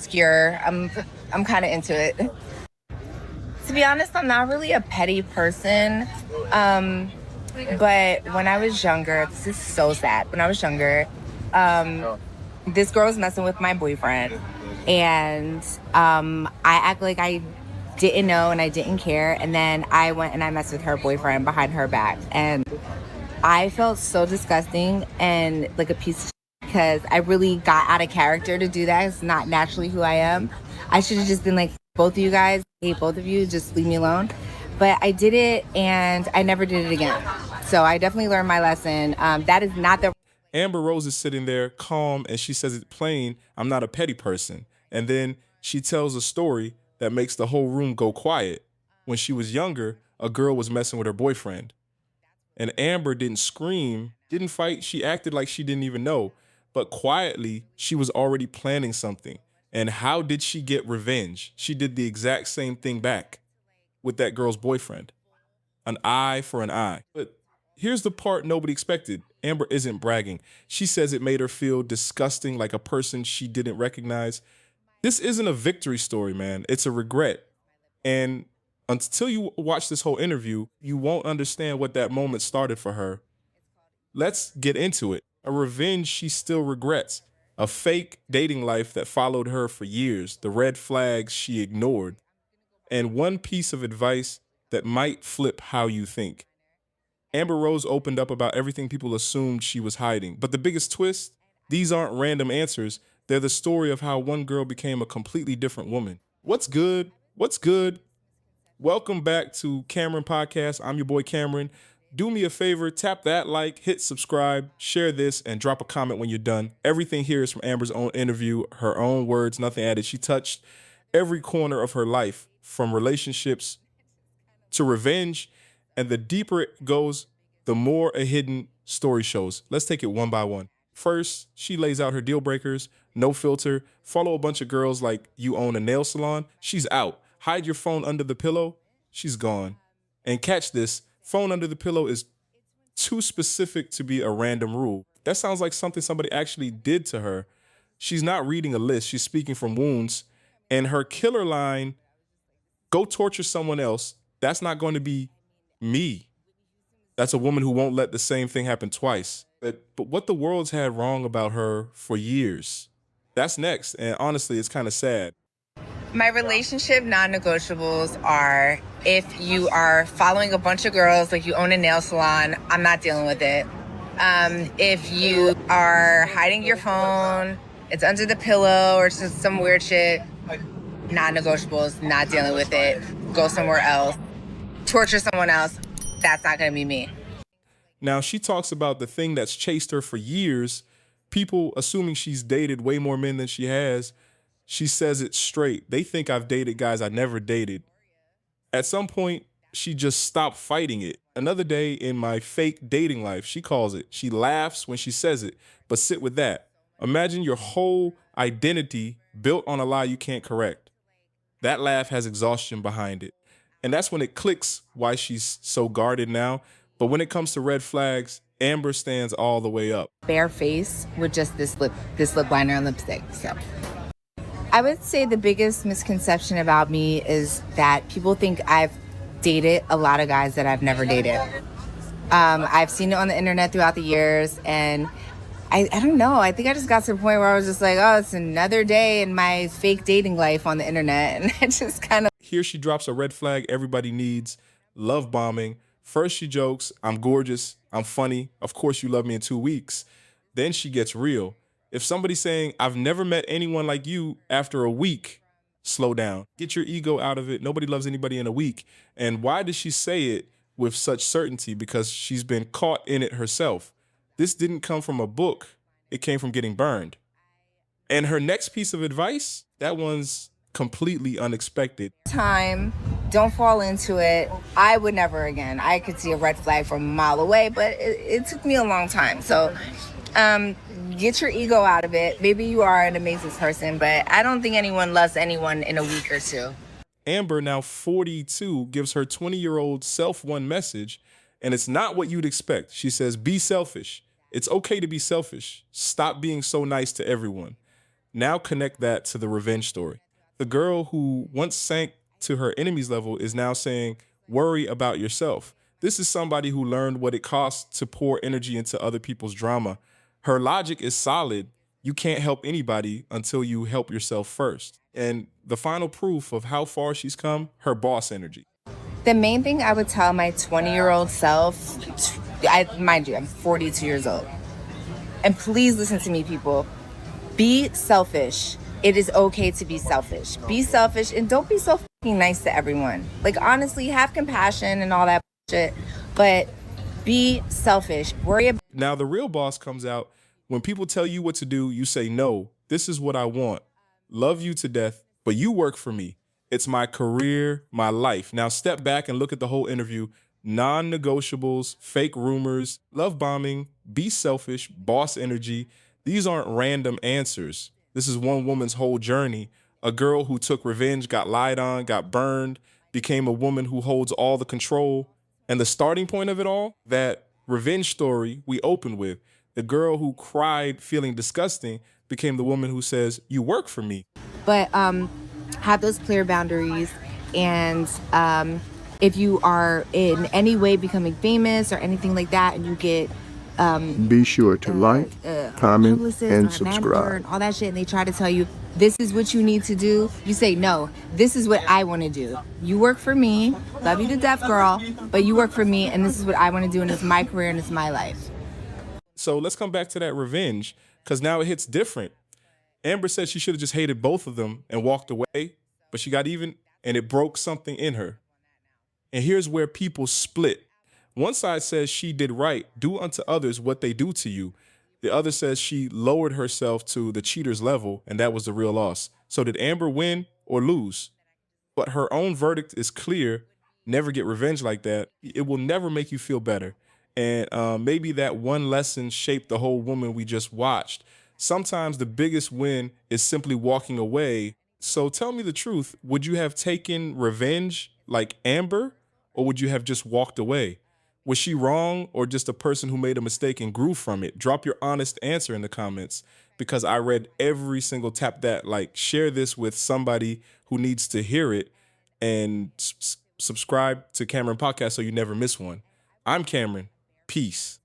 obscure. I'm kind of into it. To be honest, I'm not really a petty person. But when I was younger, this is so sad. When I was younger, this girl was messing with my boyfriend, and I act like I didn't know and I didn't care. And then I went and I messed with her boyfriend behind her back, and I felt so disgusting and like a piece of shit because I really got out of character to do that. It's not naturally who I am. I should have just been like, both of you guys, I hate both of you, just leave me alone. But I did it and I never did it again. So I definitely learned my lesson. That is not the... Amber Rose is sitting there calm and she says it plain, I'm not a petty person. And then she tells a story that makes the whole room go quiet. When she was younger, a girl was messing with her boyfriend. And Amber didn't scream, didn't fight, she acted like she didn't even know. But quietly, she was already planning something. And how did she get revenge? She did the exact same thing back with that girl's boyfriend. An eye for an eye. But here's the part nobody expected. Amber isn't bragging. She says it made her feel disgusting, like a person she didn't recognize. This isn't a victory story, man. It's a regret. And until you watch this whole interview, you won't understand what that moment started for her. Let's get into it. A revenge she still regrets. A fake dating life that followed her for years. The red flags she ignored. And one piece of advice that might flip how you think. Amber Rose opened up about everything people assumed she was hiding. But the biggest twist, these aren't random answers. They're the story of how one girl became a completely different woman. What's good? What's good? Welcome back to Cameron Podcast. I'm your boy Cameron. Do me a favor, tap that like, hit subscribe, share this, and drop a comment when you're done. Everything here is from Amber's own interview, her own words, nothing added. She touched every corner of her life, from relationships to revenge, and the deeper it goes, the more a hidden story shows. Let's take it one by one. First, she lays out her deal breakers, no filter, follow a bunch of girls like you own a nail salon, she's out. Hide your phone under the pillow, she's gone. And catch this, phone under the pillow is too specific to be a random rule. That sounds like something somebody actually did to her. She's not reading a list, she's speaking from wounds. And her killer line, go torture someone else, that's not going to be me. That's a woman who won't let the same thing happen twice. But what the world's had wrong about her for years. That's next, and honestly, it's kind of sad. My relationship non-negotiables are, if you are following a bunch of girls, like you own a nail salon, I'm not dealing with it. If you are hiding your phone, it's under the pillow or just some weird shit, non-negotiables, not dealing with it. Go somewhere else. Torture someone else, that's not gonna be me. Now, she talks about the thing that's chased her for years, people assuming she's dated way more men than she has. She says it straight. They think I've dated guys I never dated. At some point, she just stopped fighting it. Another day in my fake dating life, she calls it. She laughs when she says it, but sit with that. Imagine your whole identity built on a lie you can't correct. That laugh has exhaustion behind it. And that's when it clicks why she's so guarded now. But when it comes to red flags, Amber stands all the way up. Bare face with just this lip liner and lipstick. So I would say the biggest misconception about me is that people think I've dated a lot of guys that I've never dated. I've seen it on the internet throughout the years, and I don't know. I think I just got to the point where I was just like, oh, it's another day in my fake dating life on the internet. And it just kind of... Here she drops a red flag everybody needs, love bombing. First she jokes, I'm gorgeous, I'm funny, of course you love me in 2 weeks. Then she gets real. If somebody's saying, I've never met anyone like you after a week, slow down. Get your ego out of it. Nobody loves anybody in a week. And why does she say it with such certainty? Because she's been caught in it herself. This didn't come from a book. It came from getting burned. And her next piece of advice, that one's completely unexpected. Time, don't fall into it. I would never again. I could see a red flag from a mile away, but it took me a long time. So get your ego out of it. Maybe you are an amazing person, but I don't think anyone loves anyone in a week or two. Amber, now 42, gives her 20-year-old self one message, and it's not what you'd expect. She says, be selfish. It's okay to be selfish. Stop being so nice to everyone. Now connect that to the revenge story. The girl who once sank to her enemy's level is now saying, worry about yourself. This is somebody who learned what it costs to pour energy into other people's drama. Her logic is solid. You can't help anybody until you help yourself first. And the final proof of how far she's come, her boss energy. The main thing I would tell my 20-year-old self, mind you, I'm 42 years old. And please listen to me, people. Be selfish. It is okay to be selfish. Be selfish and don't be so fucking nice to everyone. Like, honestly, have compassion and all that shit, but be selfish. Worry about. Now, the real boss comes out. When people tell you what to do, you say, no, this is what I want. Love you to death, but you work for me. It's my career, my life. Now, step back and look at the whole interview. Non-negotiables, fake rumors, love bombing, be selfish, boss energy. These aren't random answers. This is one woman's whole journey. A girl who took revenge, got lied on, got burned, became a woman who holds all the control. And the starting point of it all, that revenge story we opened with, the girl who cried feeling disgusting became the woman who says, you work for me. But have those clear boundaries. And if you are in any way becoming famous or anything like that, and you get be sure to like, comment, and or subscribe. and all that shit, and they try to tell you this is what you need to do, you say no, this is what I want to do. You work for me, love you to death, girl, but you work for me, and this is what I want to do, and it's my career and it's my life. So let's come back to that revenge, because now it hits different. Amber said she should have just hated both of them and walked away, but she got even, and it broke something in her. And here's where people split. One side says she did right, do unto others what they do to you. The other says she lowered herself to the cheater's level, and that was the real loss. So did Amber win or lose? But her own verdict is clear. Never get revenge like that. It will never make you feel better. And maybe that one lesson shaped the whole woman we just watched. Sometimes the biggest win is simply walking away. So tell me the truth. Would you have taken revenge like Amber, or would you have just walked away? Was she wrong, or just a person who made a mistake and grew from it? Drop your honest answer in the comments, because I read every single tap that. Like, share this with somebody who needs to hear it, and subscribe to Cameron Podcast so you never miss one. I'm Cameron. Peace.